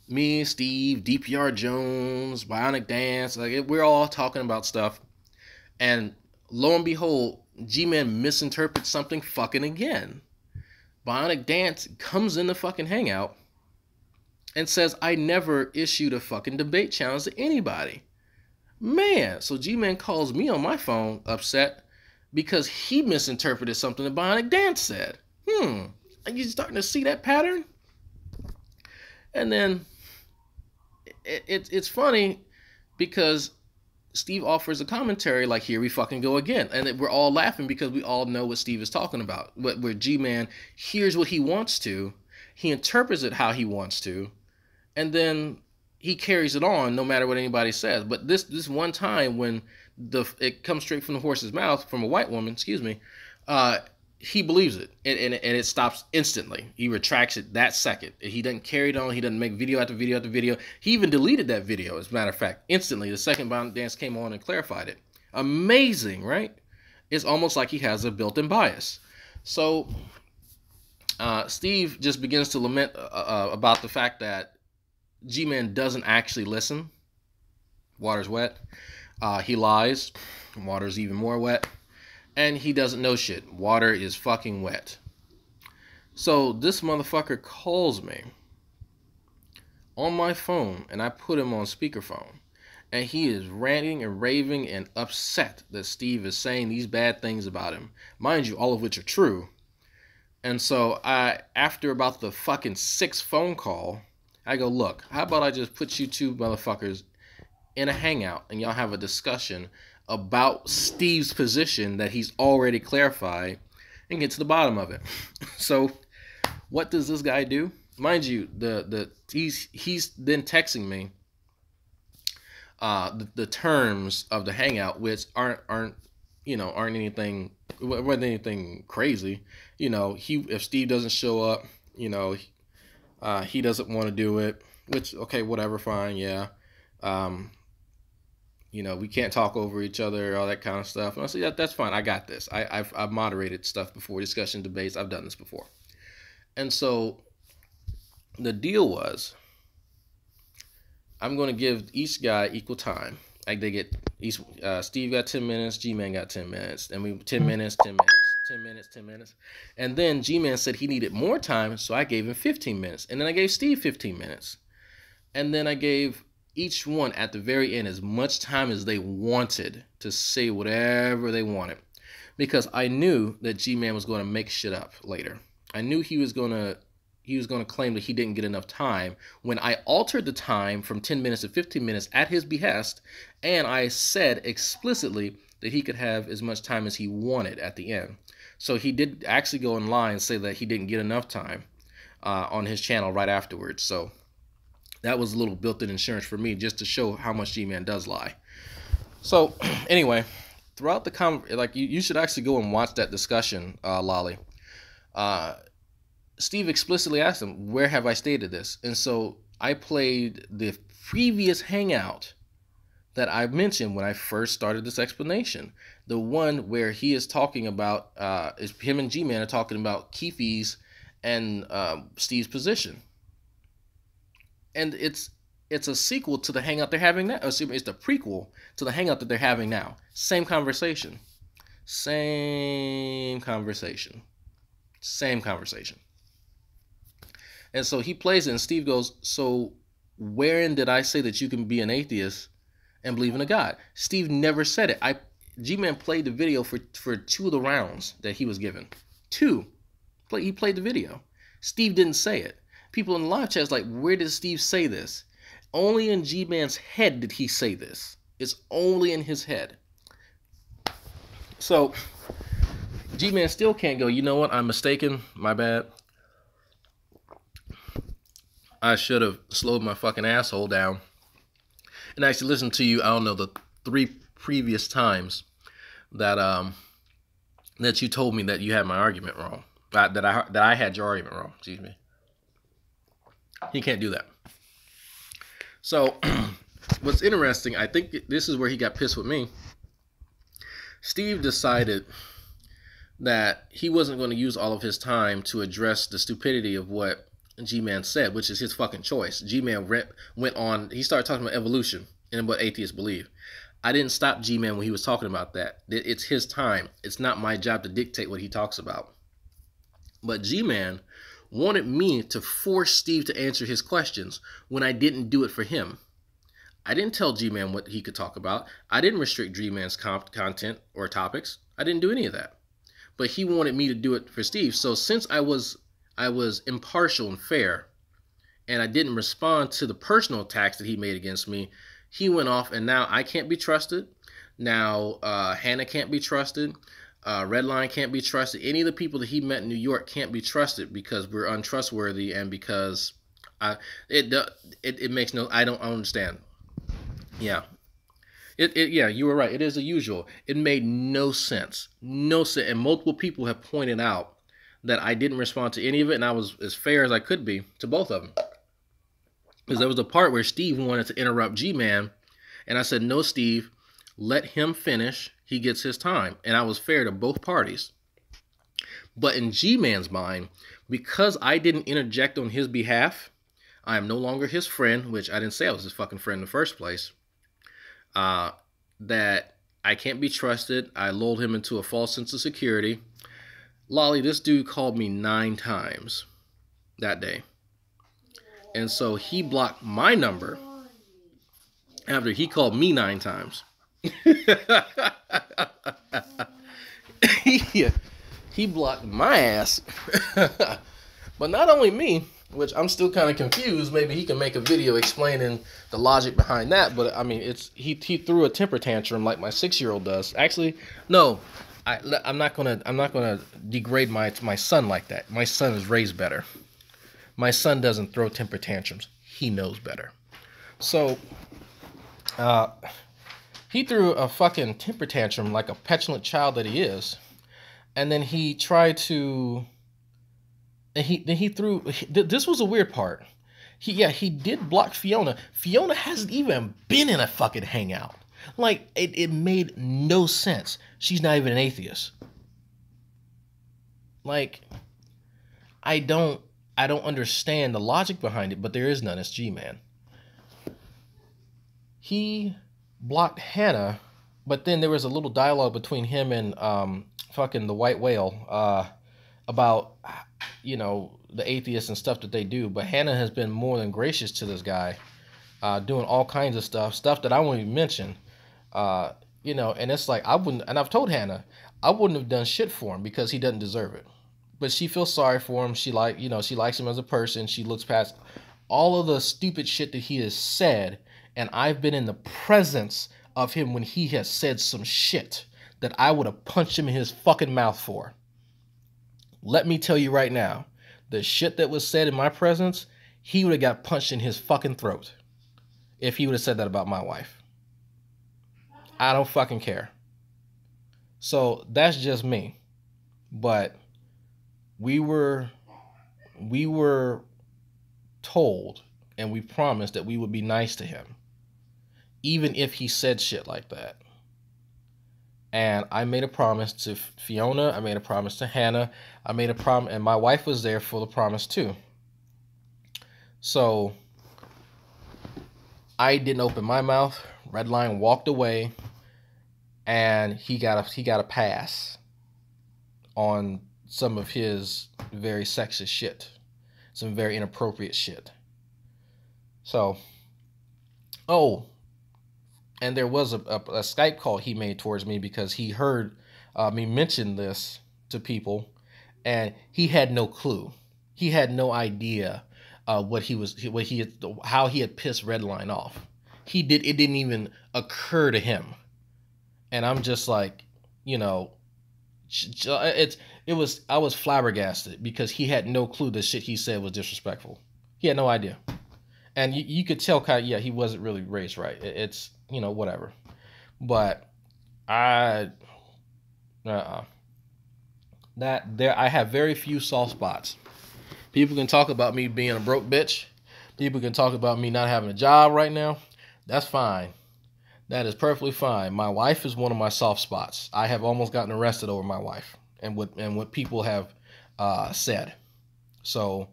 me, Steve, DPR Jones, Bionic Dance, we're all talking about stuff, and lo and behold, Gman misinterprets something fucking again. Bionic Dance comes in the fucking hangout and says I never issued a fucking debate challenge to anybody. Man, so G-Man calls me on my phone upset because he misinterpreted something that Bionic Dance said. Are you starting to see that pattern? And then it's funny because Steve offers a commentary like, here we fucking go again. And we're all laughing because we all know what Steve is talking about. Where G-Man hears what he wants to, he interprets it how he wants to, and then he carries it on no matter what anybody says. But this one time when it comes straight from the horse's mouth, from a white woman, excuse me, he believes it, and it stops instantly. He retracts it that second. He doesn't carry it on. He doesn't make video after video after video. He even deleted that video, as a matter of fact, instantly. The second Bionic Dance came on and clarified it. Amazing, right? It's almost like he has a built-in bias. So Steve just begins to lament about the fact that G-Man doesn't actually listen. Water's wet. He lies. Water's even more wet. And he doesn't know shit. Water is fucking wet. So this motherfucker calls me on my phone, and I put him on speakerphone. And he is ranting and raving and upset that Steve is saying these bad things about him. Mind you, all of which are true. And so after about the fucking 6th phone call, I go, look, how about I just put you two motherfuckers in a hangout and y'all have a discussion about Steve's position that he's already clarified and get to the bottom of it. So what does this guy do? Mind you, he's then texting me the terms of the hangout, which aren't anything, wasn't anything crazy. If Steve doesn't show up, he doesn't want to do it, which, okay, whatever, fine, yeah. We can't talk over each other, all that kind of stuff. And I said, that's fine. I got this. I've moderated stuff before, discussion, debates. I've done this before. And so the deal was, I'm going to give each guy equal time. Like they get Steve got 10 minutes, G-Man got 10 minutes, and we 10 minutes, 10 minutes, 10 minutes, 10 minutes. And then G-Man said he needed more time, so I gave him 15 minutes. And then I gave Steve 15 minutes. And then I gave each one at the very end as much time as they wanted to say whatever they wanted, because I knew that G-Man was going to make shit up later. I knew he was going to claim that he didn't get enough time when I altered the time from 10 minutes to 15 minutes at his behest, and I said explicitly that he could have as much time as he wanted at the end. So he did actually go in line and say that he didn't get enough time on his channel right afterwards. So that was a little built-in insurance for me, just to show how much G-Man does lie. So anyway, throughout the you should actually go and watch that discussion, Lolly. Steve explicitly asked him, where have I stated this? And so I played the previous hangout that I mentioned when I first started this explanation. The one where he is talking about, him and G-Man are talking about Keefe's and Steve's position. And it's a sequel to the hangout they're having now. It's the prequel to the hangout that they're having now. Same conversation. Same conversation. Same conversation. And so he plays it, and Steve goes, so wherein did I say that you can be an atheist and believe in a God? Steve never said it. G-Man played the video for 2 of the rounds that he was given. 2. He played the video. Steve didn't say it. People in the live chat is like, where did Steve say this? Only in G-Man's head did he say this. It's only in his head. So G-Man still can't go, you know what, I'm mistaken, my bad. I should have slowed my fucking asshole down and actually listened to you, I don't know, the 3 previous times that that you told me that you had my argument wrong. That I had your argument wrong. Excuse me. He can't do that. So, what's interesting, I think this is where he got pissed with me. Steve decided that he wasn't going to use all of his time to address the stupidity of what Gman said, which is his fucking choice. Gman went on, he started talking about evolution and what atheists believe. I didn't stop Gman when he was talking about that. It's his time. It's not my job to dictate what he talks about. But Gman wanted me to force Steve to answer his questions when I didn't do it for him. I didn't tell Gman what he could talk about. I didn't restrict Gman's content or topics. I didn't do any of that. But he wanted me to do it for Steve. So since I was impartial and fair, and I didn't respond to the personal attacks that he made against me, he went off, and now I can't be trusted. Now Hannah can't be trusted. Redline can't be trusted. Any of the people that he met in New York can't be trusted because we're untrustworthy and because it makes no. I don't understand. Yeah. Yeah, you were right. It is the usual. It made no sense. No sense. And multiple people have pointed out that I didn't respond to any of it, and I was as fair as I could be to both of them. Because there was a part where Steve wanted to interrupt Gman, and I said, no, Steve, let him finish. He gets his time. And I was fair to both parties. But in Gman's mind, because I didn't interject on his behalf, I am no longer his friend, which I didn't say I was his fucking friend in the first place. That I can't be trusted. I lulled him into a false sense of security. Lolly, this dude called me 9 times that day. And so he blocked my number after he called me 9 times. He blocked my ass. But not only me, which I'm still kind of confused. Maybe he can make a video explaining the logic behind that. But I mean, he threw a temper tantrum like my 6-year-old does. Actually, no, I'm not gonna degrade my son like that. My son is raised better. My son doesn't throw temper tantrums. He knows better. So, he threw a fucking temper tantrum like a petulant child that he is, and then he tried to. And he threw. This was a weird part. He did block Fiona. Fiona hasn't even been in a fucking hangout. Like it made no sense. She's not even an atheist. Like I don't understand the logic behind it, but there is none. It's Gman. He blocked Hannah, but then there was a little dialogue between him and fucking the white whale about, you know, the atheists and stuff that they do. But Hannah has been more than gracious to this guy, doing all kinds of stuff that I won't even mention. You know, and it's like I wouldn't, and I've told Hannah I wouldn't have done shit for him because he doesn't deserve it. But she feels sorry for him. She likes him as a person. She looks past all of the stupid shit that he has said, and I've been in the presence of him when he has said some shit that I would have punched him in his fucking mouth for. Let me tell you right now, the shit that was said in my presence, he would have got punched in his fucking throat if he would have said that about my wife. I don't fucking care. So that's just me. But we were told and we promised that we would be nice to him, even if he said shit like that. And I made a promise to Fiona. I made a promise to Hannah. I made a promise, and my wife was there for the promise too. So I didn't open my mouth. Redline walked away, and he got a pass on some of his very sexist shit, some very inappropriate shit. So, and there was a Skype call he made towards me because he heard me mention this to people, and he had no clue. He had no idea how he had pissed Redline off. It didn't even occur to him. And I'm just like, you know, I was flabbergasted because he had no clue the shit he said was disrespectful. He had no idea. And you could tell he wasn't really raised right. It's, you know, whatever. But I have very few soft spots. People can talk about me being a broke bitch. People can talk about me not having a job right now. That's fine. That is perfectly fine. My wife is one of my soft spots. I have almost gotten arrested over my wife and what people have said. So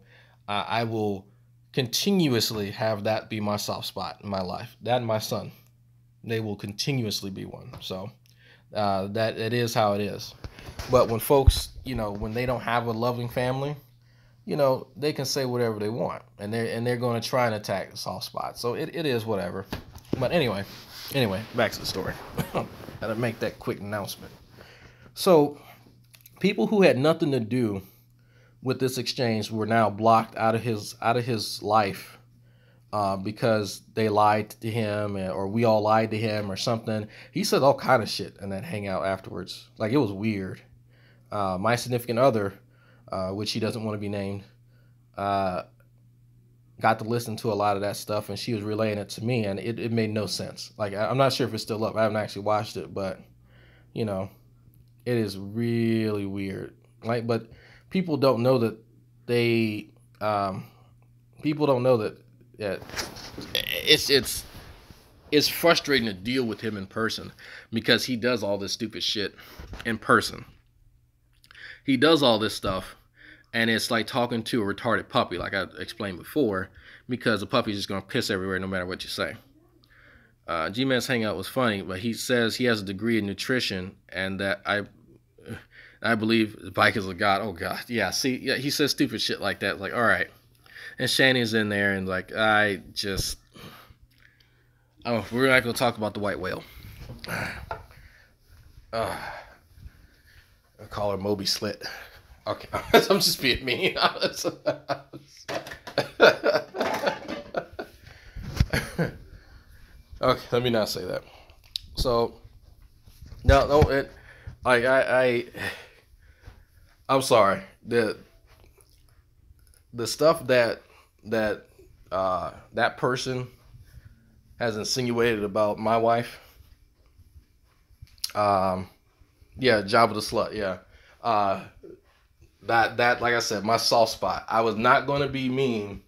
I will continuously have that be my soft spot in my life. That and my son, they will continuously be one. So that it is how it is. But when folks, when they don't have a loving family, they can say whatever they want, and they're going to try and attack the soft spot. So it is whatever. But anyway, back to the story. Gotta make that quick announcement. So people who had nothing to do with this exchange were now blocked out of his life because they lied to him, or we all lied to him or something. He said all kind of shit in that hangout afterwards. Like, it was weird. My significant other, which he doesn't want to be named, got to listen to a lot of that stuff, and she was relaying it to me, and it made no sense. Like, I'm not sure if it's still up. I haven't actually watched it, but it is really weird. Like, but people don't know that it's frustrating to deal with him in person, because he does all this stupid shit in person. He does all this stuff, and it's like talking to a retarded puppy, like I explained before, because the puppy's just going to piss everywhere no matter what you say. Gman's hangout was funny, but he says he has a degree in nutrition, and that I believe the bike is a god. Oh, God. Yeah, see, yeah, he says stupid shit like that. Like, all right. And Shani's in there, and like, we're not going to talk about the white whale. I call her Moby Slit. Okay, I'm just being mean. Okay, let me not say that. So, no, I'm sorry. The stuff that person has insinuated about my wife. Yeah, Jabba the Slut. Yeah. That like I said, my soft spot. I was not going to be mean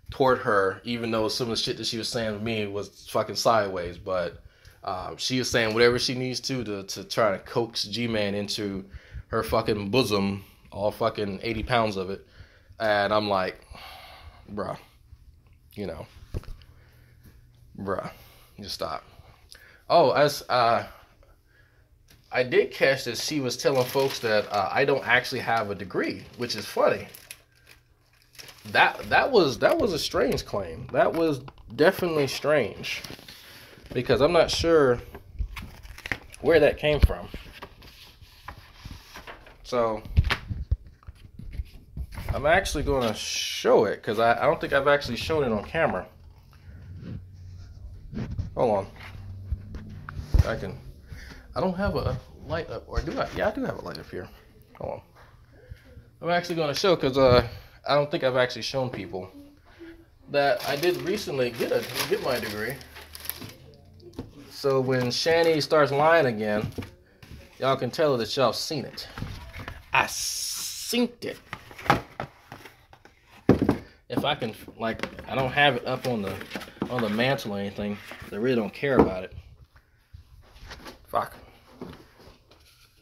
toward her, even though some of the shit that she was saying to me was fucking sideways. But she is saying whatever she needs to try to coax Gman into her fucking bosom, all fucking 80 pounds of it. And I'm like, bruh, just stop. Oh, I did catch that she was telling folks that I don't actually have a degree, which is funny. That was a strange claim. That was definitely strange, because I'm not sure where that came from. So I'm actually going to show it, because I don't think I've actually shown it on camera. Hold on. I don't have a light up, or do I? Yeah, I do have a light up here. Hold on. I'm actually going to show, because I don't think I've actually shown people that I did recently get my degree. So when Shani starts lying again, y'all can tell her that y'all seen it. I synced it. If I can, like, I don't have it up on the mantle or anything. I really don't care about it. Fuck.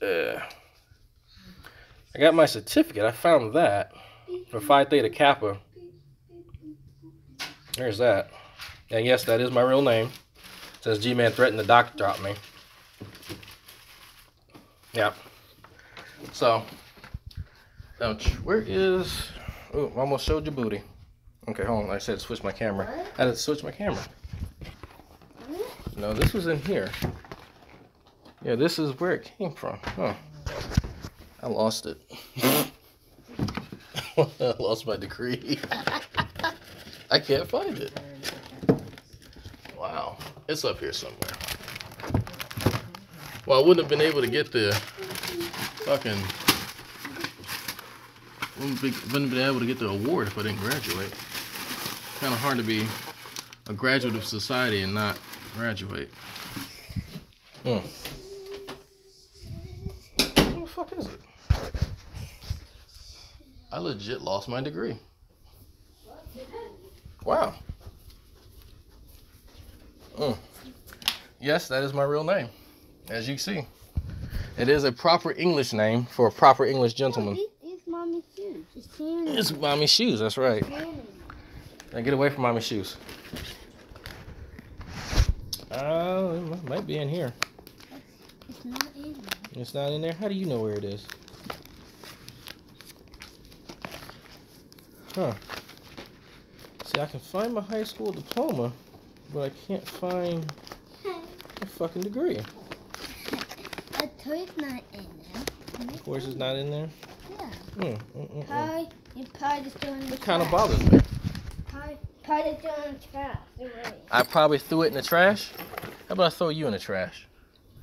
I got my certificate. I found that for Phi Theta Kappa. There's that. And yes, that is my real name. It says Gman threatened the doc drop me. Yeah. So, where is... Oh, I almost showed your booty. Okay, hold on. I said switch my camera. I had to switch my camera. No, this was in here. Yeah, this is where it came from. Huh. I lost it. I lost my degree. I can't find it. Wow. It's up here somewhere. Well, I wouldn't have been able to get the fucking... Wouldn't be able to get the award if I didn't graduate. Kind of hard to be a graduate of society and not graduate. What the fuck is it? I legit lost my degree. Wow. Yes, that is my real name. As you see. It is a proper English name for a proper English gentleman. These mommy's shoes. It's mommy's shoes, that's right. Now get away from mommy's shoes. It might be in here. It's not in there. It's not in there? How do you know where it is? Huh. See, I can find my high school diploma, but I can't find a fucking degree. The toy's not in there. Of course it's not in there? Yeah. Pie is doing the It kind of trash. bothers me. Pie is doing the trash. Right. I probably threw it in the trash. How about I throw you in the trash?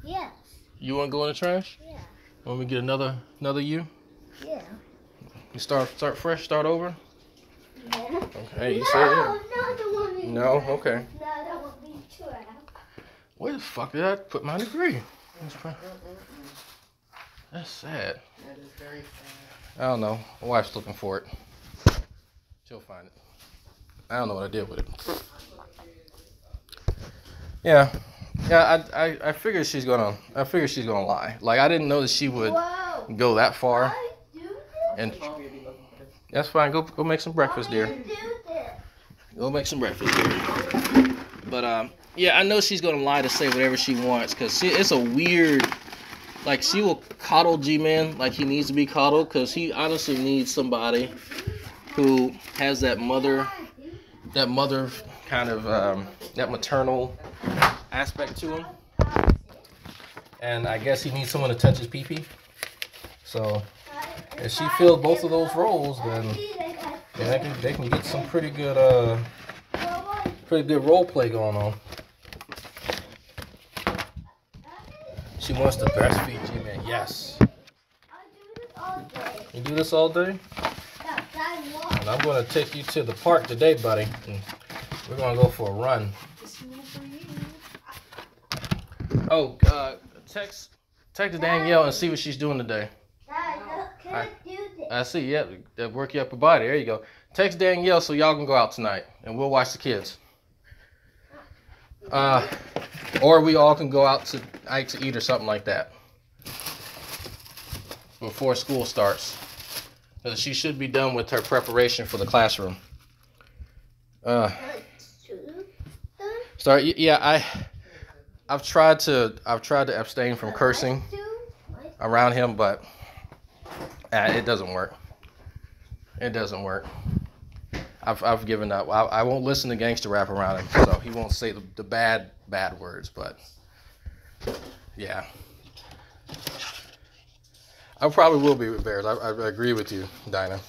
Yes. You want to go in the trash? Yeah. Want me to get another you? Yeah. You start fresh, start over? Yeah. Okay, you say it. No, the one in No? trash. Okay. No, that won't be trash. Where the fuck did I put my degree? That's sad. That is very sad. I don't know. My wife's looking for it. She'll find it. I don't know what I did with it. Yeah. I figured she's gonna lie. Like, I didn't know that she would Whoa. go that far. I do this. And that's fine. Go make some breakfast, dear. I do this. Go make some breakfast, dear. But yeah, I know she's gonna lie to say whatever she wants, cause it's a weird. Like, she will coddle Gman like he needs to be coddled, cause he honestly needs somebody who has that mother kind of that maternal aspect to him. And I guess he needs someone to touch his pee-pee. So if she fills both of those roles, then they can get some pretty good role play going on. She wants to breastfeed Gman. Yes. You do this all day? And I'm going to take you to the park today, buddy. And we're going to go for a run. Oh, text Danielle and see what she's doing today. I see, yeah, that work you up her body. There you go. Text Danielle so y'all can go out tonight and we'll watch the kids. Or we all can go out to eat or something like that before school starts. Because she should be done with her preparation for the classroom. Yeah, I've tried to abstain from cursing around him, but it doesn't work. It doesn't work. I've given up. I won't listen to gangster rap around him, so he won't say the bad words. But yeah, I probably will be embarrassed. I agree with you, Dinah.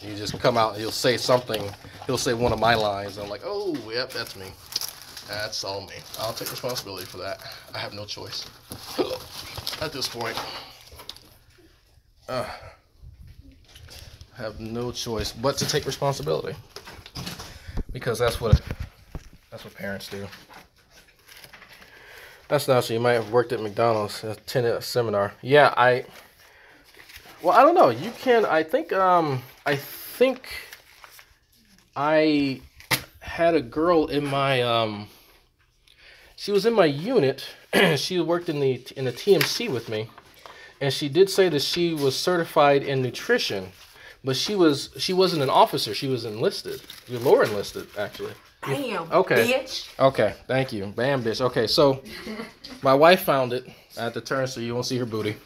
You just come out and he'll say something. He'll say one of my lines. And I'm like, oh, yep, that's me. That's all me. I'll take responsibility for that. I have no choice at this point. I have no choice but to take responsibility, because that's what parents do. That's not so. You might have worked at McDonald's, attended a seminar. Yeah, I don't know. You can. I think I had a girl in my she was in my unit. She worked in the TMC with me, and she did say that she was certified in nutrition, but she wasn't an officer. She was enlisted. You're lower enlisted, actually. I am. Okay. Bitch. Okay. Thank you. Bam, bitch. Okay. So my wife found it at the turn, so you won't see her booty.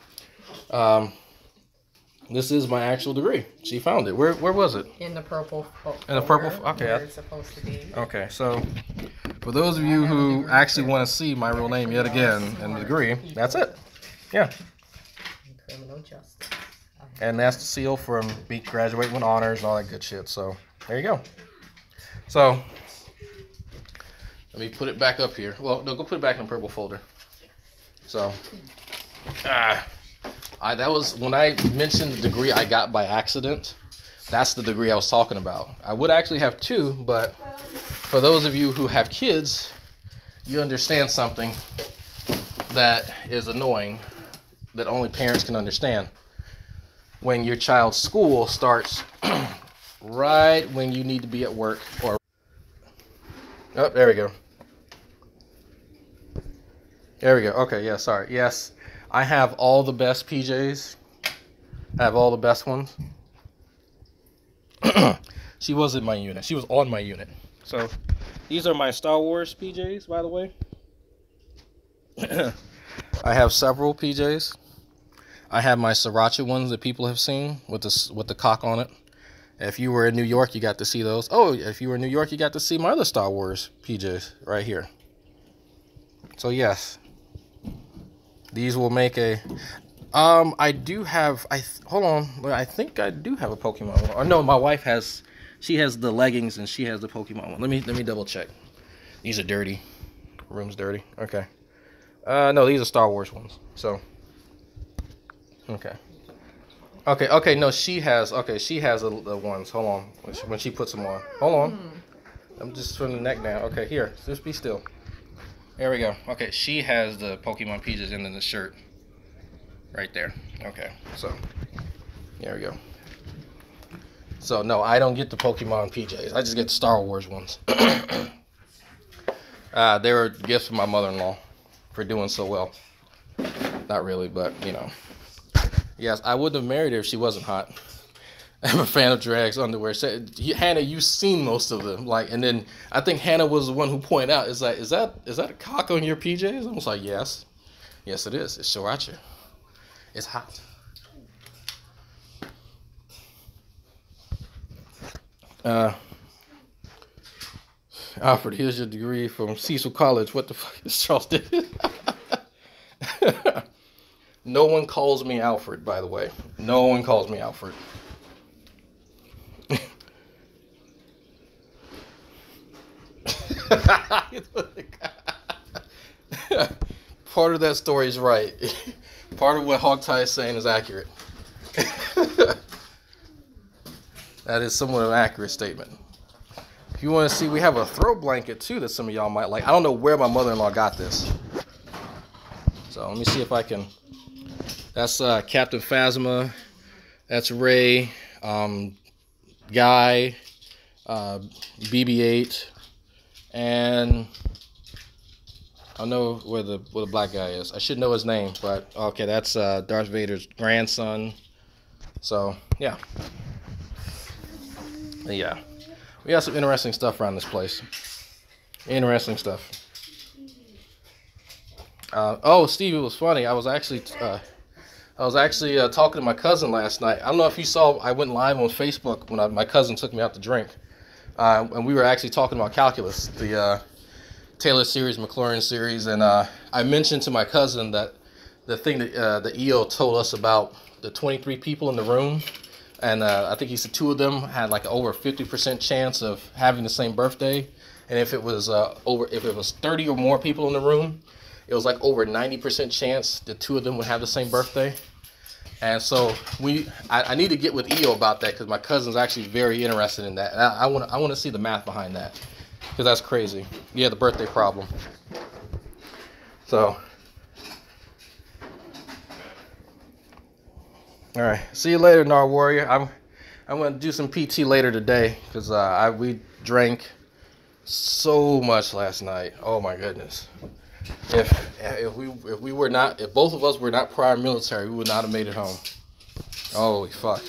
This is my actual degree. She found it. Where was it? In the purple. In the purple. Okay. Where it's supposed to be. Okay. So for those of you who actually want to see my real name yet again and the degree, that's it. Yeah. Criminal justice. And that's the seal from graduating with honors and all that good shit. So there you go. So let me put it back up here. Well, no, go put it back in the purple folder. So, that was when I mentioned the degree I got by accident. That's the degree I was talking about. I would actually have two, but for those of you who have kids, you understand something. that is annoying that only parents can understand. When your child's school starts right when you need to be at work or... Oh, there we go. There we go. Okay, yeah, sorry. Yes, I have all the best PJs. I have all the best ones. She was in my unit. She was on my unit. So, these are my Star Wars PJs, by the way. I have several PJs. I have my Sriracha ones that people have seen with the cock on it. If you were in New York, you got to see those. Oh, if you were in New York, you got to see my other Star Wars PJs right here. So yes, these will make a... I do have... hold on. I think I do have a Pokemon one. Or no, my wife has... She has the leggings and she has the Pokemon one. Let me double check. These are dirty. Room's dirty. Okay. No, these are Star Wars ones. So... Okay, no, she has the ones. Hold on. When she puts them on. Hold on. I'm just from the neck down. Okay, here. Just be still. There we go. Okay, she has the Pokemon PJs in the shirt. Right there. Okay, so. There we go. So, no, I don't get the Pokemon PJs. I just get the Star Wars ones. They were gifts from my mother-in-law for doing so well. Not really, but, you know. Yes, I wouldn't have married her if she wasn't hot. I'm a fan of drags underwear. Hannah, you've seen most of them. Like, and then I think Hannah was the one who pointed out, is that a cock on your PJs? I was like, yes. Yes, it is. It's Sriracha. It's hot. Alfred, here's your degree from Cecil College. What the fuck is Charleston? No one calls me Alfred, by the way. No one calls me Alfred. Part of that story is right. Part of what Hogtie is saying is accurate. That is somewhat of an accurate statement. If you want to see, we have a throw blanket too that some of y'all might like. I don't know where my mother-in-law got this. So let me see if I can... That's Captain Phasma. That's Ray, Guy, BB-8, and I know where the black guy is. I should know his name, but okay, that's Darth Vader's grandson. So yeah, we got some interesting stuff around this place. Interesting stuff. Oh, Steve, it was funny. I was actually talking to my cousin last night. I don't know if you saw, I went live on Facebook when my cousin took me out to drink. And we were actually talking about calculus, the Taylor series, Maclaurin series. And I mentioned to my cousin that the thing that the EO told us about the 23 people in the room. And I think he said 2 of them had like over 50% chance of having the same birthday. And if it was 30 or more people in the room, it was like over 90% chance that 2 of them would have the same birthday. And so I need to get with EO about that because my cousin's actually very interested in that. And I want to see the math behind that because that's crazy. Yeah, the birthday problem. So, all right. See you later, Nar Warrior. I'm going to do some PT later today because we drank so much last night. Oh my goodness. If both of us were not prior military, we would not have made it home. Holy fuck.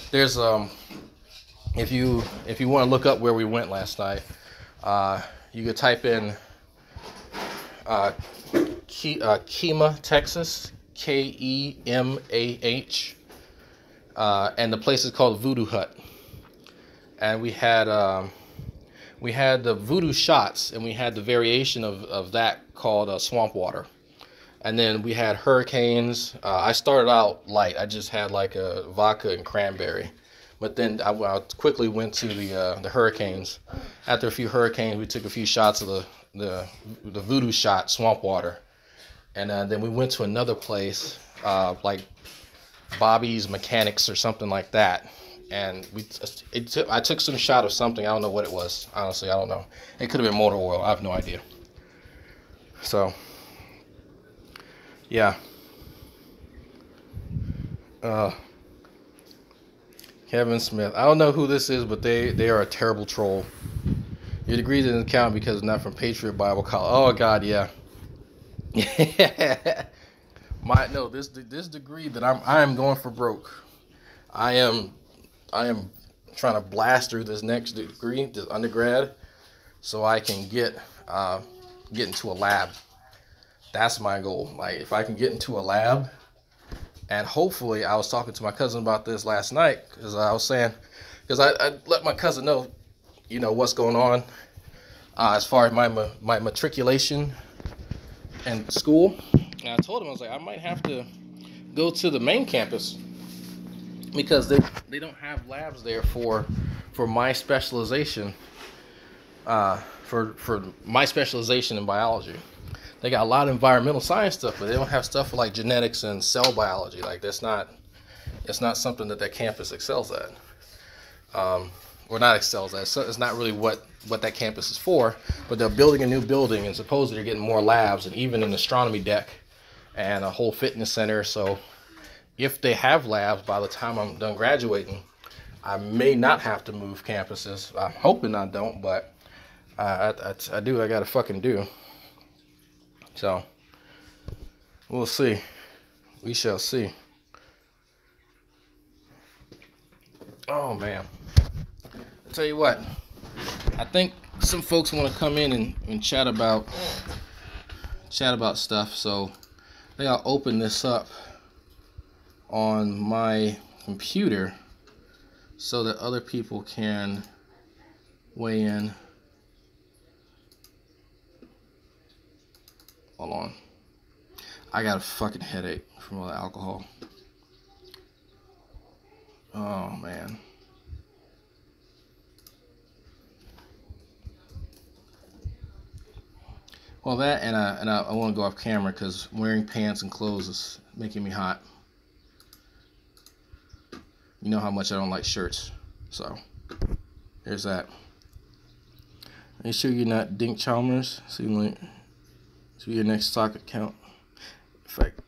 There's if you want to look up where we went last night, you could type in Kemah, Texas, Kemah, and the place is called Voodoo Hut. And we had the voodoo shots, and we had the variation of that called swamp water. And then we had hurricanes. I started out light. I just had like a vodka and cranberry. But then I quickly went to the hurricanes. After a few hurricanes, we took a few shots of the voodoo shot, swamp water. And then we went to another place, like Bobby's Mechanics or something like that. And I took some shot of something. I don't know what it was. Honestly, I don't know. It could have been motor oil. I have no idea. So, Yeah. Kevin Smith. I don't know who this is, but they are a terrible troll. Your degree didn't count because it's not from Patriot Bible College. Oh God, yeah. This degree that I am going for broke. I am trying to blast through this next degree, this undergrad, so I can get into a lab. That's my goal. Like if I can get into a lab, and hopefully I was talking to my cousin about this last night because I was saying, because I let my cousin know, what's going on as far as my matriculation and school. And I told him, I was like, I might have to go to the main campus because they don't have labs there for my specialization, for my specialization in biology. They got a lot of environmental science stuff, but they don't have stuff for like genetics and cell biology. Like it's not something that campus excels at, or not excels at. It's not really what that campus is for. But they're building a new building, and supposedly they're getting more labs and even an astronomy deck and a whole fitness center. So if they have labs by the time I'm done graduating, I may not have to move campuses. I'm hoping I don't, but I do. I gotta fucking do. So, we'll see. We shall see. Oh, man. I'll tell you what. I think some folks want to come in and chat about stuff. So, I think I'll open this up on my computer so that other people can weigh in. Hold on. I got a fucking headache from all the alcohol. Oh, man. Well, that and I want to go off camera because wearing pants and clothes is making me hot. You know how much I don't like shirts. So, there's that. Make sure you're not Dink Chalmers. So your next stock account. In fact,